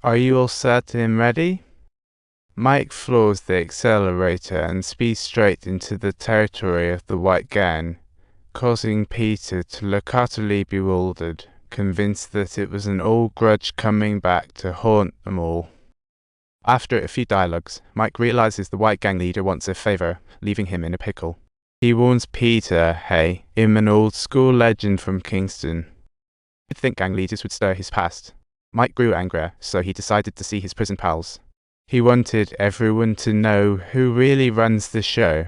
Are you all set and ready? Mike floors the accelerator and speeds straight into the territory of the white gang, causing Peter to look utterly bewildered, convinced that it was an old grudge coming back to haunt them all. After a few dialogues, Mike realizes the white gang leader wants a favor, leaving him in a pickle. He warns Peter, hey, I'm an old school legend from Kingston. You'd think gang leaders would stir his past. Mike grew angrier, so he decided to see his prison pals. He wanted everyone to know who really runs the show.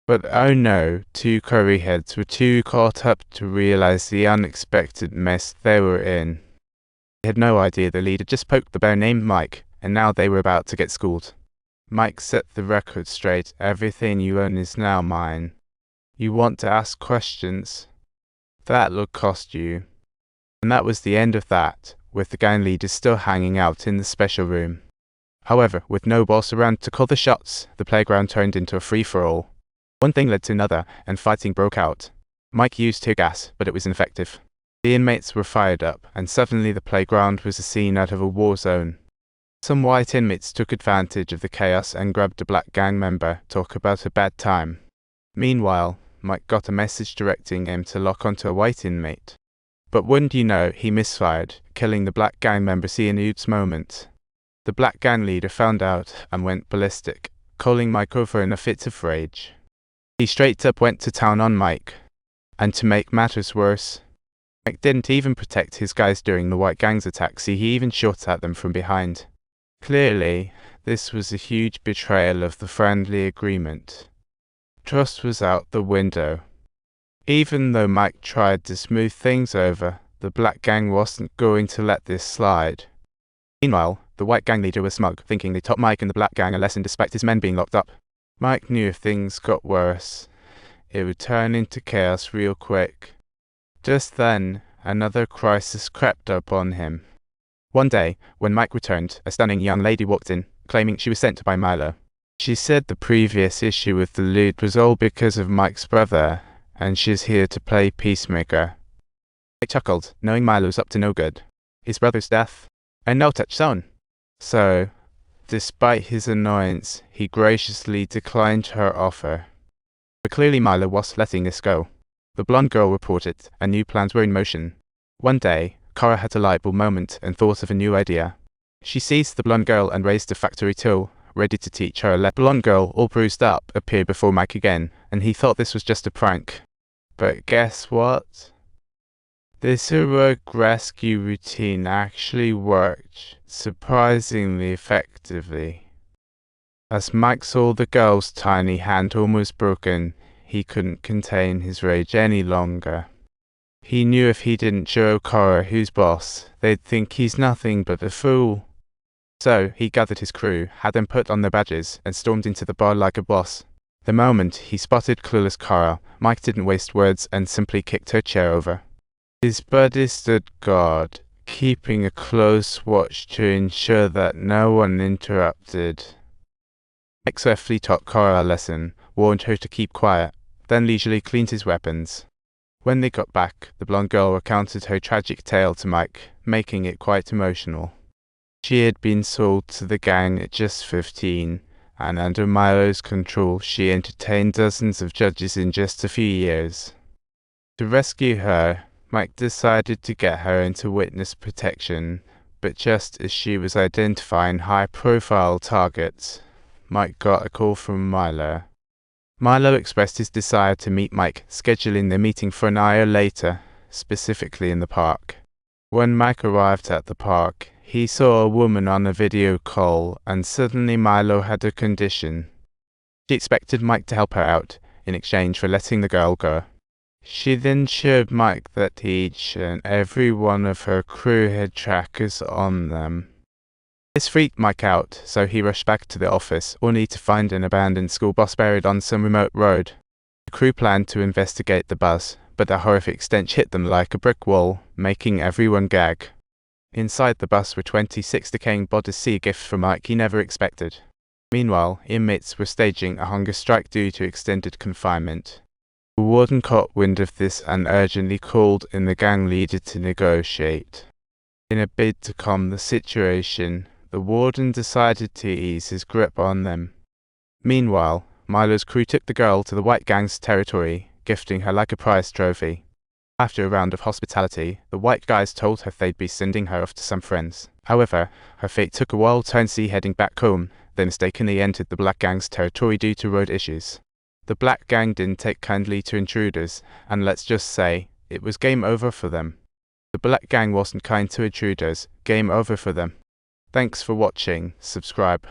But oh no, two curry heads were too caught up to realize the unexpected mess they were in. They had no idea the leader just poked the bear named Mike, and now they were about to get schooled. Mike set the record straight. Everything you own is now mine. You want to ask questions? That'll cost you. And that was the end of that, with the gang leaders still hanging out in the special room. However, with no boss around to call the shots, the playground turned into a free-for-all. One thing led to another, and fighting broke out. Mike used tear gas, but it was ineffective. The inmates were fired up, and suddenly the playground was a scene out of a war zone. Some white inmates took advantage of the chaos and grabbed a black gang member. Talk about a bad time. Meanwhile, Mike got a message directing him to lock onto a white inmate. But wouldn't you know, he misfired, killing the black gang member seeing Ube's moment. The black gang leader found out and went ballistic, calling Mike over in a fit of rage. He straight up went to town on Mike. And to make matters worse, Mike didn't even protect his guys during the white gang's attacks, he even shot at them from behind. Clearly, this was a huge betrayal of the friendly agreement. Trust was out the window. Even though Mike tried to smooth things over, the black gang wasn't going to let this slide. Meanwhile, the white gang leader was smug, thinking they taught Mike and the black gang a lesson despite his men being locked up. Mike knew if things got worse, it would turn into chaos real quick. Just then, another crisis crept up on him. One day, when Mike returned, a stunning young lady walked in, claiming she was sent by Milo. She said the previous issue with the loot was all because of Mike's brother, and she's here to play peacemaker. Mike chuckled, knowing Milo's up to no good. His brother's death, a no-touch zone. So, despite his annoyance, he graciously declined her offer. But clearly Milo was letting this go. The blonde girl reported, and new plans were in motion. One day, Kara had a light bulb moment and thought of a new idea. She seized the blonde girl and raised a factory tool, ready to teach her a lesson. The blonde girl, all bruised up, appeared before Mike again, and he thought this was just a prank. But guess what? This heroic rescue routine actually worked, surprisingly effectively. As Mike saw the girl's tiny hand almost broken, he couldn't contain his rage any longer. He knew if he didn't show Kara who's boss, they'd think he's nothing but a fool. So he gathered his crew, had them put on their badges, and stormed into the bar like a boss. The moment he spotted clueless Kara, Mike didn't waste words and simply kicked her chair over. His buddy stood guard, keeping a close watch to ensure that no one interrupted. Mike swiftly taught Kara a lesson, warned her to keep quiet, then leisurely cleaned his weapons. When they got back, the blonde girl recounted her tragic tale to Mike, making it quite emotional. She had been sold to the gang at just 15, and under Milo's control she entertained dozens of judges in just a few years. To rescue her, Mike decided to get her into witness protection, but just as she was identifying high-profile targets, Mike got a call from Milo. Milo expressed his desire to meet Mike, scheduling their meeting for an hour later, specifically in the park. When Mike arrived at the park, he saw a woman on a video call, and suddenly Milo had a condition. She expected Mike to help her out, in exchange for letting the girl go. She then showed Mike that each and every one of her crew had trackers on them. This freaked Mike out, so he rushed back to the office, only to find an abandoned school bus buried on some remote road. The crew planned to investigate the bus, but a horrific stench hit them like a brick wall, making everyone gag. Inside the bus were 26 decaying bodies, a gift from Mike he never expected. Meanwhile, inmates were staging a hunger strike due to extended confinement. The warden caught wind of this and urgently called in the gang leader to negotiate. In a bid to calm the situation, the warden decided to ease his grip on them. Meanwhile, Milo's crew took the girl to the White Gang's territory, gifting her like a prize trophy. After a round of hospitality, the White guys told her they'd be sending her off to some friends. However, her fate took a wild turn heading back home. They mistakenly entered the Black Gang's territory due to road issues. The Black Gang didn't take kindly to intruders, and let's just say, it was game over for them. The Black Gang wasn't kind to intruders, game over for them. Thanks for watching, subscribe.